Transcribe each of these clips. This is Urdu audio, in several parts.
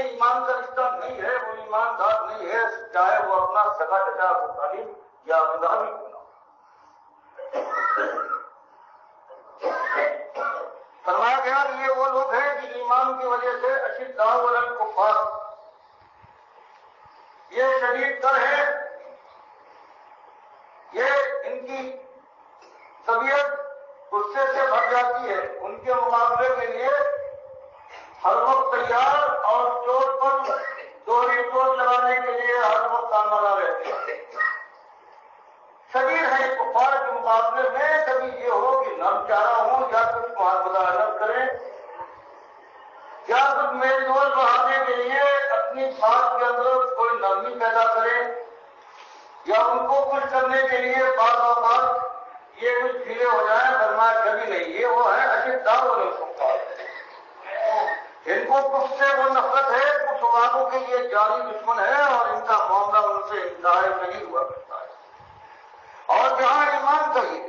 یہ ایمان کا رشتہ نہیں ہے، وہ ایماندار نہیں ہے، چاہے وہ اپنا سگا چچا ابو طالب یا ابو کیوں نہ ہو۔ فرمایا گیا کہ یہ وہ لوگ ہیں کہ ایمان کی وجہ سے اشداء علی الکفار، یہ شدید تر ہے، یہ ان کی طبیعت غصے سے بھر جاتی ہے، ان کے مقابلے کے لیے ہر وقت تیار اور چوٹ پر دوہری چوٹ لگانے کے لیے ہر وقت آمادہ رہتے ہیں۔ شدید ہے کفار کے مقابلے میں، کبھی یہ ہو کہ نرم چارہ ہوں یا کچھ مداحنت کریں یا کچھ میل جول بڑھانے کے لیے اپنی بات کے اندر کوئی نرمی پیدا کریں یا ان کو کچھ کرنے کے لیے بعض اوقات یہ کچھ ڈھیلے ہو جائیں، فرمایا کبھی نہیں، یہ وہ ہے اشداء علی الکفار، ان کو کچھ سے وہ نفرت ہے، کچھ والوں کے لیے جاری دشمن ہے اور ان کا معاملہ ان سے انتہائی نہیں ہوا کرتا ہے۔ اور جہاں ایمان کا یہ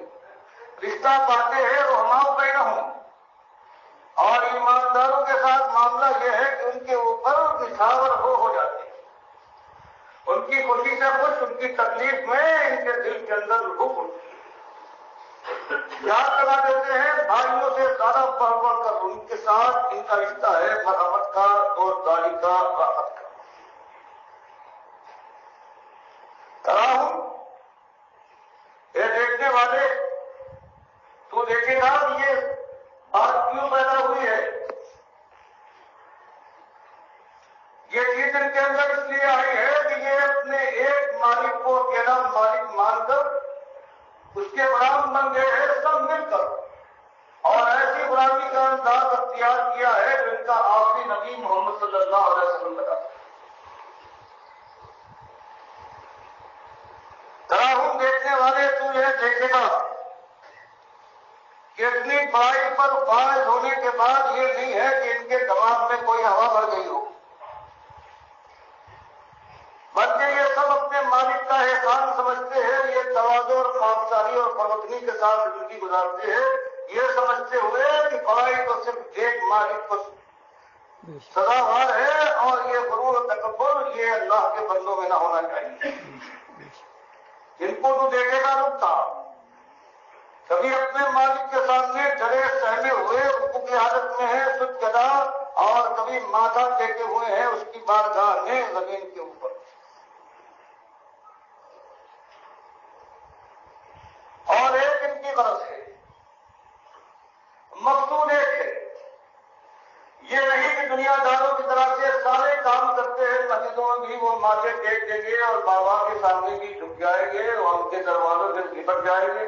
رشتہ پاتے ہیں رحماء بینہم، اور ایمانداروں کے ساتھ معاملہ یہ ہے کہ ان کے اوپر نچھاور ہو جاتے ہیں، ان کی خوشی سے خوش، ان کی تکلیف میں ان کے دل کے اندر رخ اٹھتی ہے، یاد لگا دیتے ہیں بھائیوں سے زیادہ بڑھ بڑھ کر ان کے ساتھ ان کا رشتہ ہے مرحمت کا، دوستداری کا، راحت کا۔ تراہم، یہ دیکھنے والے، تو دیکھے گا یہ بات کیوں پیدا ہوئی ہے، یہ چیز ان کے اندر اس لیے آئی ہے کہ یہ اپنے ایک مالک کو اکیلا مالک مان کر اس کے غلام بن گئے ہیں سب مل کر، اور ایسی غلامی کا انداز اختیار کیا ہے جو ان کا آخری نبی محمد صلی اللہ علیہ وسلم بتا۔ تراہم دیکھنے والے تو یہ دیکھے گا کہ اتنی بڑائی پر فائز ہونے کے بعد یہ نہیں ہے کہ ان کے دماغ میں کوئی ہوا بھر گئی ہو، بلکہ یہ سب اپنے مالک کا احسان سمجھتے ہیں، یہ تواضع اور خاکساری اور پروتنی کے ساتھ زندگی گزارتے ہیں، یہ سمجھتے ہوئے کہ بڑائی تو صرف ایک مالک کو سزاوار ہے اور یہ غرور و تکبر یہ اللہ کے بندوں میں نہ ہونا چاہیے۔ ان کو تو دیکھے گا رکتا، کبھی اپنے مالک کے سامنے ڈرے سہمے ہوئے رکوع کی حالت میں ہے سجدہ، اور کبھی ماتھا ٹیکے ہوئے ہیں اس کی بارگاہ میں زمین کے اوپر۔ اور ایک ان کی غرض ہے، مقصود ایک ہے، یہ نہیں کہ دنیا داروں کی طرح سے سارے کام کرتے ہیں، مسجدوں میں بھی وہ ماتھے ٹیک دیں گے اور بابا کے سامنے بھی جھک جائیں گے اور ان کے دروازوں سے نپٹ جائیں گے،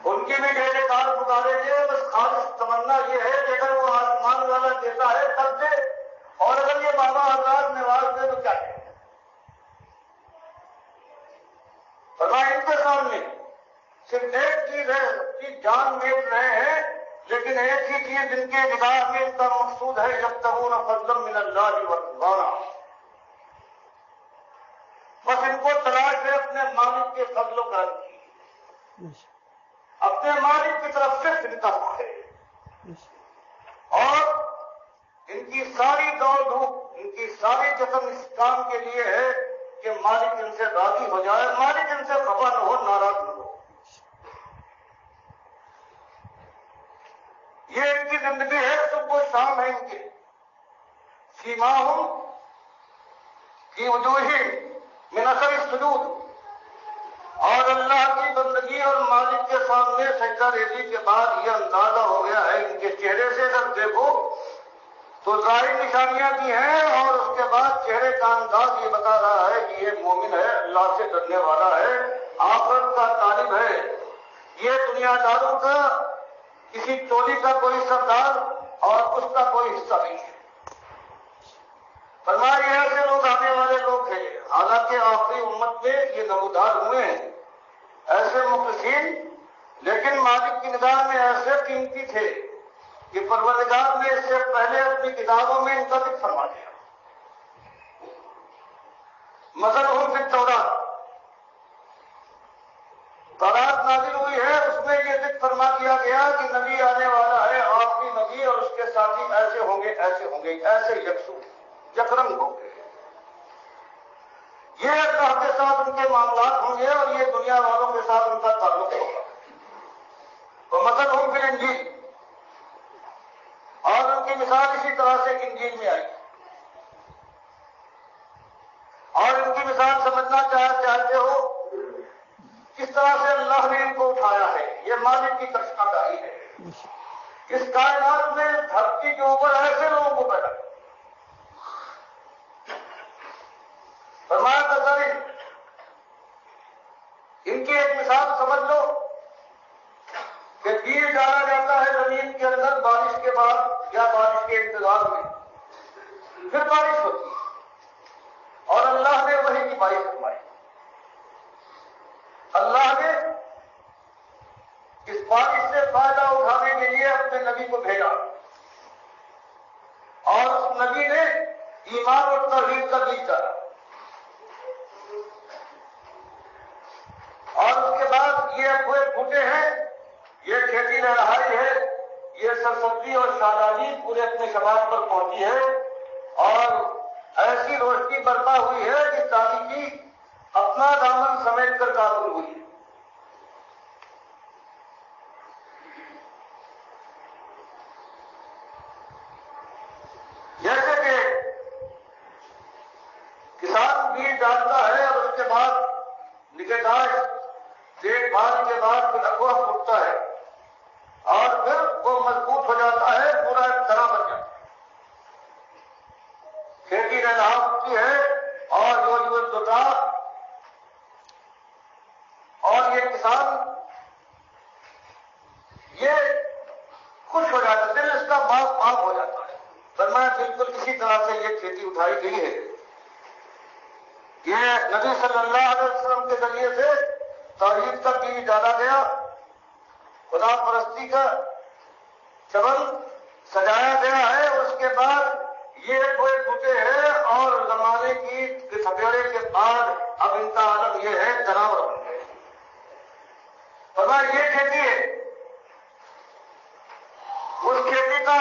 ان کی بھی ڈیرے کار پکاریں گے، بس خالص تمنا یہ ہے کہ اگر وہ آسمان والا دیتا ہے تب دے، اور اگر یہ بابا حضرات نواز دے تو کیا ہے۔ فرمایا ان کے سامنے صرف ایک چیز ہے، کہ جان بیچ رہے ہیں، لیکن ایک ہی چیز جن کے نگاہ میں ان کا مقصود ہے یبتغون فضلا من اللہ ورضوانا، بس ان کو تلاش ہے اپنے مالک کے فضل و کرم کی، اپنے مالک کی طرف سے فطرت ہے، اور ان کی ساری دوڑ دھوپ، ان کی ساری جسم اس کام کے لیے ہے کہ مالک ان سے راضی ہو جائے، مالک ان سے خفا نہ ہو، ناراض نہ ہو۔ یہ ان کی زندگی ہے، صبح و شام ہے ان کی، سیماہم فی وجوہہم من اثر السجود، اور اللہ کی بندگی اور مالک کے سامنے سجدہ ریزی کے بعد یہ اندازہ ہو گیا ہے ان کے چہرے سے اگر دیکھو تو ظاہر نشانیاں بھی ہیں، اور اس کے بعد چہرے کا انداز یہ بتا رہا ہے کہ یہ مومن ہے، اللہ سے ڈرنے والا ہے، آخرت کا طالب ہے، یہ دنیا داروں کا کسی ٹولی کا کوئی سردار اور اس کا کوئی حصہ نہیں ہے۔ فرمایا یہ ایسے لوگ آنے والے لوگ ہیں، حالانکہ آخری امت میں یہ نمودار ہوئے ہیں ایسے مخلصین، لیکن مالک کی نگاہ میں ایسے قیمتی تھے کہ پروردگار نے اس سے پہلے اپنی کتابوں میں ان کا ذکر فرما دیا۔ مثلہم فی التوراۃ، تورات نازل ہوئی ہے، اس میں یہ ذکر فرما دیا گیا کہ نبی آنے والا ہے، آخری نبی، اور اس کے ساتھی ایسے ہوں گے ایسے ہوں گے، ایسے یکسو، یکرنگ ہوں گے. یہ اللہ کے ساتھ ان کے معاملات ہوں گے اور یہ دنیا والوں کے ساتھ ان کا تعلق ہوگا. تو مثل ہوں پھر انجیل، اور ان کی مثال اسی طرح سے انجیل میں آئی. اور ان کی مثال سمجھنا چاہتے ہو کس طرح سے اللہ نے ان کو اٹھایا ہے. یہ مالک کی کرشمہ کاری ہے. اس کائنات میں دھرتی کے اوپر ایسے لوگوں کو پیدا کیا. فرمایا تصویر ان کی ایک مثال سمجھ لو کہ بیج ڈالا جاتا ہے زمین کے اندر بارش کے بعد یا بارش کے انتظار میں، پھر بارش ہوتی ہے اور اللہ نے وہی کی بارش فرمائی. اللہ نے اس بارش سے فائدہ اٹھانے کے لیے اپنے نبی کو بھیجا اور اس نبی نے ایمان اور توحید کا بیج ڈالا. اور اس کے بعد یہ ہوئے پھوٹے ہیں، یہ کھیتی لہرائی ہے، یہ سرسبزی اور شادابی پورے اپنے شباب پر پہنچی ہے اور ایسی روشنی برپا ہوئی ہے کہ تاریخی اپنا دامن سمیٹ کر قابل ہوئی ہے. جیسے کہ کسان بیج ڈالتا ہے اور اس کے بعد نگہداشت دیکھ بھال کے بعد پھر اقوا اٹھتا ہے اور پھر وہ مضبوط ہو جاتا ہے، پورا ایک طرح بن جاتا ہے. کھیتی لہرا اٹھتی ہے اور جو دوتا اور یہ کسان یہ خوش ہو جاتا ہے، دل اس کا باغ ہو جاتا ہے. فرمایا بالکل اسی طرح سے یہ کھیتی اٹھائی گئی ہے. یہ نبی صلی اللہ علیہ وسلم کے ذریعے سے توحید کا بیج ڈالا گیا، خدا پرستی کا چمن سجایا گیا ہے. اس کے بعد یہ کوئی بوٹے ہیں اور زمانے کی تھپیڑے کے بعد اب ان کا عالم یہ ہے جانور بن گئے. فرمایا یہ کھیتی ہے، اس کھیتی کا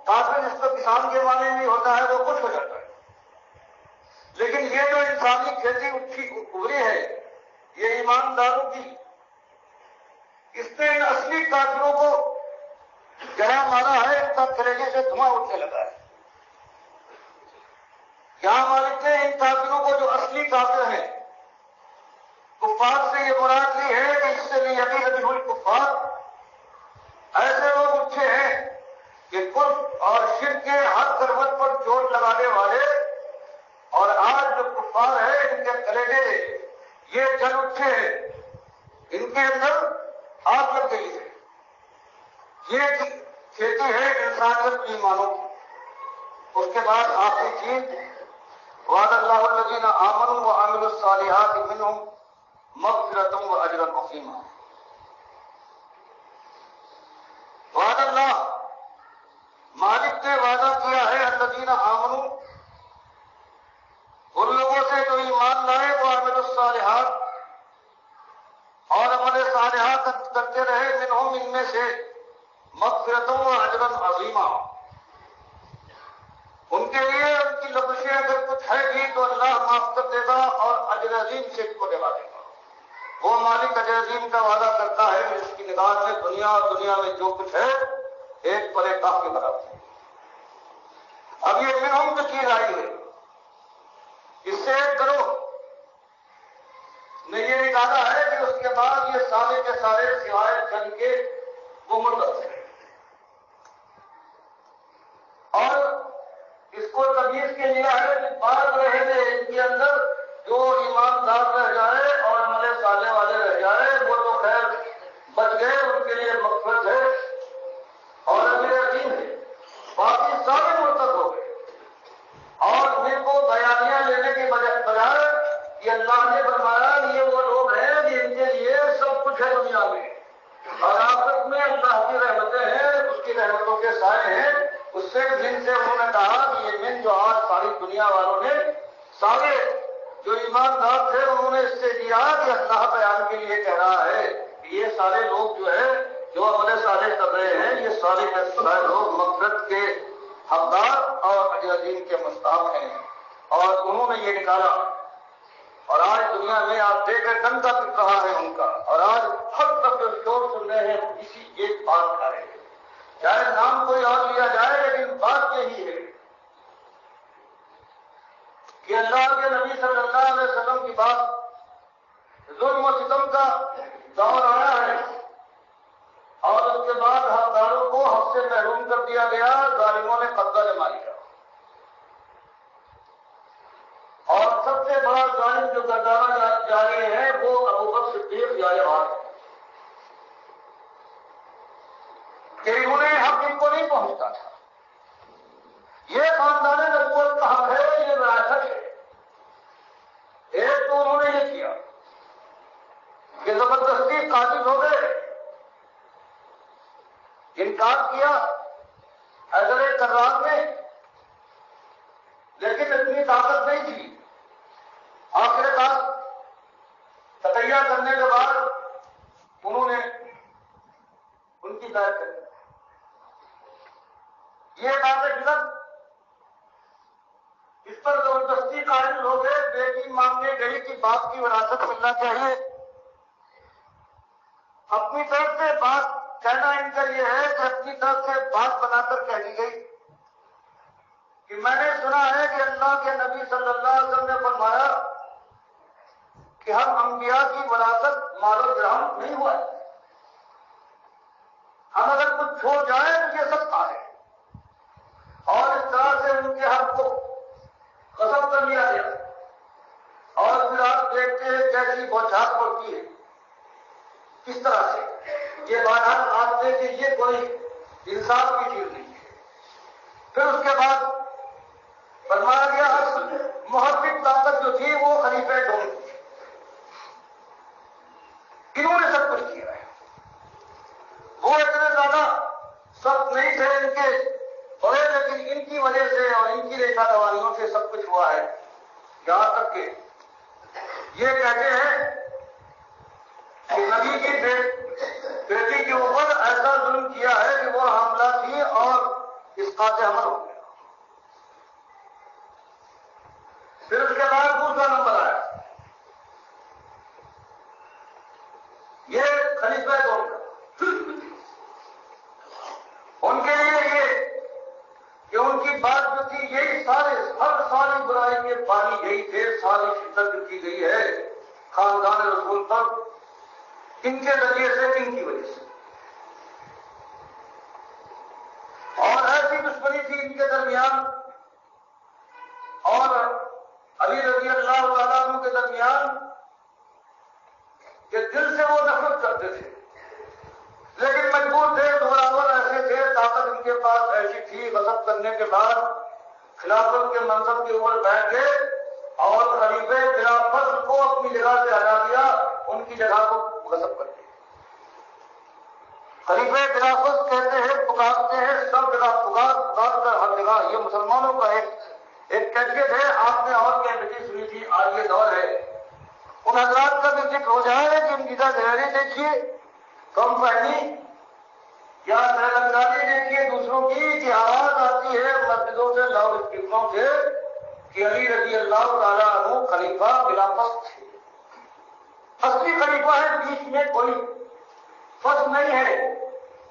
کافی جس کو کسان کے معنی میں ہوتا ہے وہ خوش ہو جاتا ہے. لیکن یہ جو انسانی کھیتی ابھری ہے یہ ایمانداروں کی، اس نے ان اصلی کافروں کو گرا مارا ہے. ان کا کلیجے سے دھواں اٹھنے لگا ہے. یہاں مالک نے ان کافروں کو جو اصلی کافر ہیں، کفار سے یہ مراد لی ہے کہ اس سے نہیں ابھی ہوئی کفار ایسے لوگ اٹھے ہیں کہ کفر اور شرک کے ہر کروٹ پر چوٹ لگانے والے، اور آج جو کفار ہے ان کے کلیجے یہ جل اٹھے ہیں، ان کے اندر آگ لگ گئی ہے. یہ کھیتی ہے انسانیت کی ایمانوں کی. اس کے بعد آخری چیز وعد اللہ الذین آمنوا وعملوا الصالحات منہم مغفرۃ واجر عظیما. وعد اللہ مالک نے وعدہ کیا ہے الذین آمنوا ان لوگوں سے جو ایمان لائے وہ عملوا الصالحات اور عمل صالحات کرتے رہے منہم ان میں سے مغفرۃ واجر عظیما. ان کے لیے ان کی لبشیں اگر کچھ ہے بھی تو اللہ معاف کر دے گا اور اجر عظیم سے ان کو دلا دے گا. وہ مالک اجر عظیم کا وعدہ کرتا ہے کہ اس کی نگاہ میں دنیا اور دنیا میں جو کچھ ہے ایک پرے کاف کے برابر ہے. اب یہ منہم جو چیز آئی ہے اس سے ایک کرو نے یہ نکالا ہے کہ اس کے بعد یہ سارے کے سارے سوائے جن کے وہ مرتب ہیں اور اس کو تمیز کے لیے ہے کہ بعض رہے تھے ان کے اندر جو ایماندار رہ جائے اور عمل صالح والے رہ جائے وہ تو خیر بچ گئے، ان کے لیے مغفرت ہے اور اجر عظیم ہے. باقی سارے مرتد ہو گئے اور ان کو بیانیاں لینے کے بجائے یہ اللہ نے فرمایا یہ وہ لوگ ہیں جن کے لیے سب کچھ ہے دنیا میں اور آخرت میں اللہ کی رحمتیں ہیں، اس کی رحمتوں کے سائے ہیں. اس سے جن سے انہوں نے کہا کہ یہ من جو آج ساری دنیا والوں نے سارے جو ایماندار تھے انہوں نے اس سے لیا کہ اللہ بیان کے لیے کہہ رہا ہے کہ یہ سارے لوگ جو ہے جو عمل صالح کر رہے ہیں یہ سارے لوگ مغفرت کے حقدار اور عہد عظیم کے مستحق ہیں اور انہوں نے یہ نکالا، اور آج دنیا میں آپ دیکھ کر ڈنکا پک رہا ہے ان کا، اور آج ہر تک جو شور سن رہے ہیں اسی ایک بات کا ہے، چاہے نام کوئی اور لیا جائے لیکن بات یہی ہے کہ اللہ کے نبی صلی اللہ علیہ وسلم کی بات ظلم و ستم کا دور آیا ہے، اور اس کے بعد حقداروں کو حق سے محروم کر دیا گیا، ظالموں نے قبضہ جما لیا، اور سب سے بڑا ظالم جو گردانہ جاری ہے وہ ابوبکر صدیق جالبان ہے کہ انہیں حق ان کو نہیں پہنچتا تھا۔ یہ خاندان نبوت کا حق ہے، یہ وراثت ہے۔ ایک تو انہوں نے یہ کیا کہ زبردستی قاتل ہو گئے، انکار کیا حیدر کرار میں، لیکن اتنی طاقت نہیں تھی۔ آخر کار تقیہ کرنے کے بعد انہوں نے ان کی ہدایت کر دی۔ یہ بات غلط، اس پر زبردستی قائل ہو گئے، بیٹی مانگنے گئی کہ باپ کی وراثت ملنا چاہیے۔ اپنی طرف سے بات کہنا ان کا یہ ہے کہ اپنی طرف سے بات بنا کر کہہ دی گئی کہ میں نے سنا ہے کہ اللہ کے نبی صلی اللہ علیہ وسلم نے فرمایا کہ ہم انبیاء کی وراثت مال و درہم نہیں ہوا ہے، ہم اگر کچھ چھوڑ جائیں تو یہ سب کا ہے، اور اس طرح سے ان کے حق کو غصب کر لیا گیا۔ اور پھر آپ دیکھتے ہیں کیسی بوچھار پڑتی ہے، کس طرح سے یہ بات آپ سے کہ یہ کوئی انصاف کی چیز نہیں ہے۔ پھر اس کے بعد فرمایا گیا محرک طاقت جو تھی وہ خلیفہ ڈوم تھی، انہوں نے سب کچھ کیا ہے، وہ اتنے زیادہ سخت نہیں تھے ان کے بڑے، لیکن ان کی وجہ سے اور ان کی ریشہ دوانیوں سے سب کچھ ہوا ہے، یہاں تک کہ یہ کہتے ہیں کہ نبی کی بیٹی کے اوپر ایسا ظلم کیا ہے کہ وہ حاملہ تھی اور اسقاط حمل ہو گیا۔ پھر اس کے بعد دوسرا نمبر آیا، یہ خلیفہ دور کا، ان کے لیے یہ کہ ان کی بات جو تھی یہی ہر ساری برائی کے بانی یہی تھے، ساری شدت کی گئی ہے خاندان رسول پر، ان کے ذریعے سے، ان کی وجہ سے، اور ایسی دشمنی تھی ان کے درمیان اور علی رضی اللہ تعالیٰ عنہ کے درمیان کہ دل سے وہ نفرت کرتے تھے، لیکن مجبور تھے، برابر ایسے تھے، طاقت ان کے پاس ایسی تھی، غصب کرنے کے بعد خلافت کے منصب کے اوپر بیٹھ گئے اور خلیفہ خلافت کو اپنی جگہ سے ہٹا دیا، ان کی جگہ کو غصب کر دیا۔ خلیفہ خلافت کہتے ہیں، پکارتے ہیں، سب جگہ پکار کر ہر جگہ، یہ مسلمانوں کا ایک کیفیت ہے۔ آپ نے اور کیفیت سنی تھی، آج یہ دور ہے ان حضرات کا بھی ذکر ہو جائے کہ ان کی دہری دیکھیے، کم فہمی یا سرگردانی دیکھیے دوسروں کی، کہ آواز آتی ہے مسجدوں سے، لاؤڈ اسپیکروں سے کہ علی رضی اللہ تعالیٰ عنہ خلیفہ خلافت تھے، اصلی خلیفہ ہے، بیچ میں کوئی فرق نہیں ہے،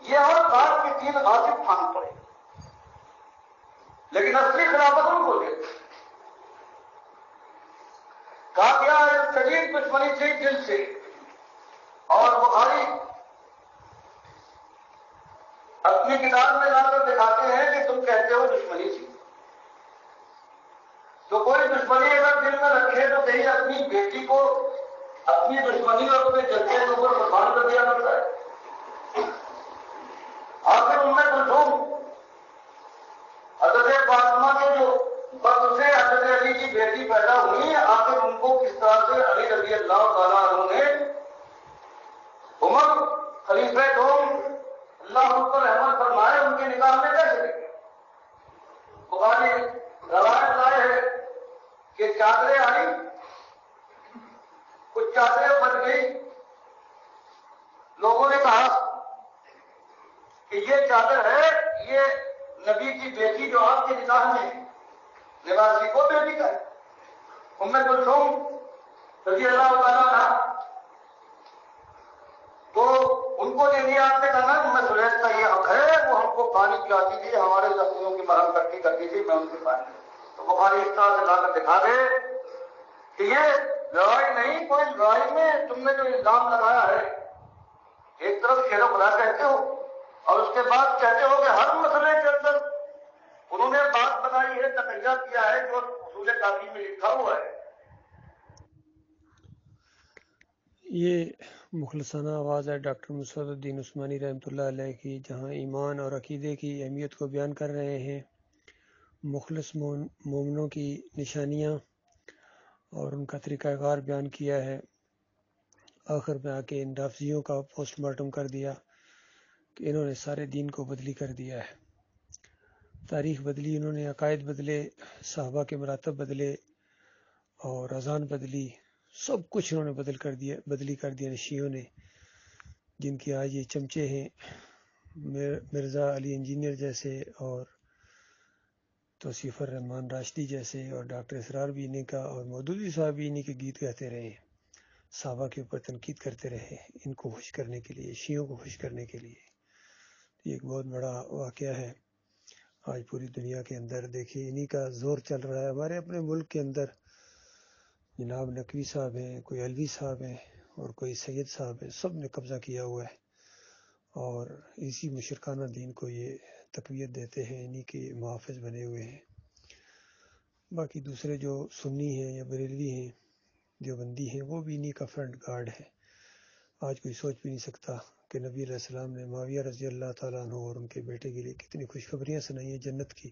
یہ اور بات کے تین غاصب پھانگ پڑے، لیکن اصلی خلافت ان کو دے کہا گیا شدید دشمنی تھی دل سے۔ اور بخاری اپنی کتاب میں لا کر دکھاتے ہیں کہ تم کہتے ہو دشمنی تھی، تو کوئی دشمنی اگر دل میں رکھے تو کہیں اپنی بیٹی کو اپنی دشمنی اور اپنے جذبے کے اوپر قربان کر دیا کرتا ہے۔ آخر ان میں کلثوم حضرت فاطمہ کے جو وقت سے حضرت علی کی بیٹی پیدا ہوئی، آخر ان کو کس طرح سے علی رضی اللہ تعالیٰ عنہ نے عمر خلیفہ دوم اللہ ان پر رحمت فرمائے، ان کے نکاح میں کیسے لگے؟ بخاری روایت لائے ہے کہ چادریں آئی، کچھ چادریں بچ گئی، لوگوں نے کہا کہ یہ چادر ہے، یہ نبی کی بیٹی جو آپ کے نکاح میں نواسی کو بیٹی کا ام کلثوم رضی اللہ تعالیٰ عنہ، تو ان کو یہ آپ نے کہا کہ میں سلیخ کا یہ حق ہے، وہ ہم کو پانی پلاتی تھی، ہمارے زخموں کی مرہم کرتی تھی، میں ان کے پانی تو بخاری اس طرح سے لا کر دکھا دے کہ یہ لڑائی نہیں، کوئی لڑائی میں تم نے جو الزام لگایا ہے، ایک طرف شیر خدا کہتے ہو اور اس کے بعد کہتے ہو کہ ہر مسئلے کے اندر انہوں نے بات بتائی ہے، تقیہ کیا ہے جو اصول کافی میں لکھا ہوا ہے۔ یہ مخلصانہ آواز ہے ڈاکٹر مسعود الدین عثمانی رحمۃ اللہ علیہ کی، جہاں ایمان اور عقیدے کی اہمیت کو بیان کر رہے ہیں، مخلص مومنوں کی نشانیاں اور ان کا طریقہ کار بیان کیا ہے۔ آخر میں آ کے ان رافضیوں کا پوسٹ مارٹم کر دیا کہ انہوں نے سارے دین کو بدلی کر دیا ہے، تاریخ بدلی، انہوں نے عقائد بدلے، صحابہ کے مراتب بدلے اور اذان بدلی، سب کچھ انہوں نے بدلی کر دیا شیعوں نے، جن کی آج یہ چمچے ہیں مرزا علی انجینئر جیسے اور توصیف الرحمان راشدی جیسے، اور ڈاکٹر اسرار بھی انہیں کا اور مودودی صاحب بھی انہیں کے گیت گاتے رہے ہیں، صحابہ کے اوپر تنقید کرتے رہے ان کو خوش کرنے کے لیے، شیعوں کو خوش کرنے کے لیے۔ یہ ایک بہت بڑا واقعہ ہے آج پوری دنیا کے اندر۔ دیکھیے انہی کا زور چل رہا ہے ہمارے اپنے ملک کے اندر، جناب نقوی صاحب ہیں، کوئی علوی صاحب ہیں اور کوئی سید صاحب ہیں، سب نے قبضہ کیا ہوا ہے اور اسی مشرکانہ دین کو یہ تقویت دیتے ہیں، انہی کے محافظ بنے ہوئے ہیں۔ باقی دوسرے جو سنی ہیں یا بریلوی ہیں، دیوبندی ہیں، وہ بھی انہی کا فرنٹ گارڈ ہے۔ آج کوئی سوچ بھی نہیں سکتا کہ نبی علیہ السلام نے معاویہ رضی اللہ تعالیٰ عنہ اور ان کے بیٹے کے لیے کتنی خوشخبریاں سنائی ہیں جنت کی۔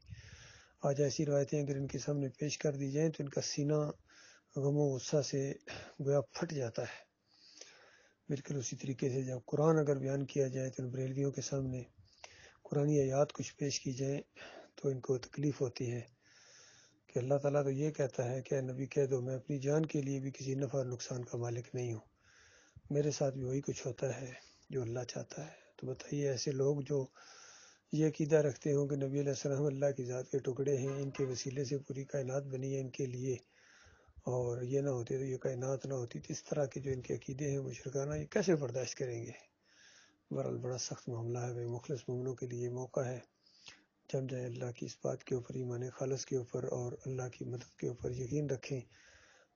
آج ایسی روایتیں اگر ان کے سامنے پیش کر دی جائیں تو ان کا سینہ غم و غصہ سے گویا پھٹ جاتا ہے۔ بالکل اسی طریقے سے جب قرآن اگر بیان کیا جائے تو ان بریلویوں کے سامنے قرآنی آیات کچھ پیش کی جائیں تو ان کو تکلیف ہوتی ہے کہ اللہ تعالیٰ تو یہ کہتا ہے کہ نبی کہہ دو میں اپنی جان کے لیے بھی کسی نفع اور نقصان کا مالک نہیں ہوں، میرے ساتھ بھی وہی کچھ ہوتا ہے جو اللہ چاہتا ہے۔ تو بتائیے ایسے لوگ جو یہ عقیدہ رکھتے ہوں کہ نبی علیہ السلام اللہ کی ذات کے ٹکڑے ہیں، ان کے وسیلے سے پوری کائنات بنی ہے ان کے لیے، اور یہ نہ ہوتے تو یہ کائنات نہ ہوتی، تو اس طرح کے جو ان کے عقیدے ہیں مشرکانہ، یہ کیسے برداشت کریں گے؟ بہرحال بڑا سخت معاملہ ہے۔ مخلص مومنوں کے لیے موقع ہے جم جائے اللہ کی اس بات کے اوپر، ایمان خالص کے اوپر، اور اللہ کی مدد کے اوپر یقین رکھیں،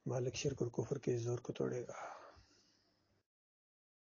مالک شرک اور کفر کے زور کو توڑے گا۔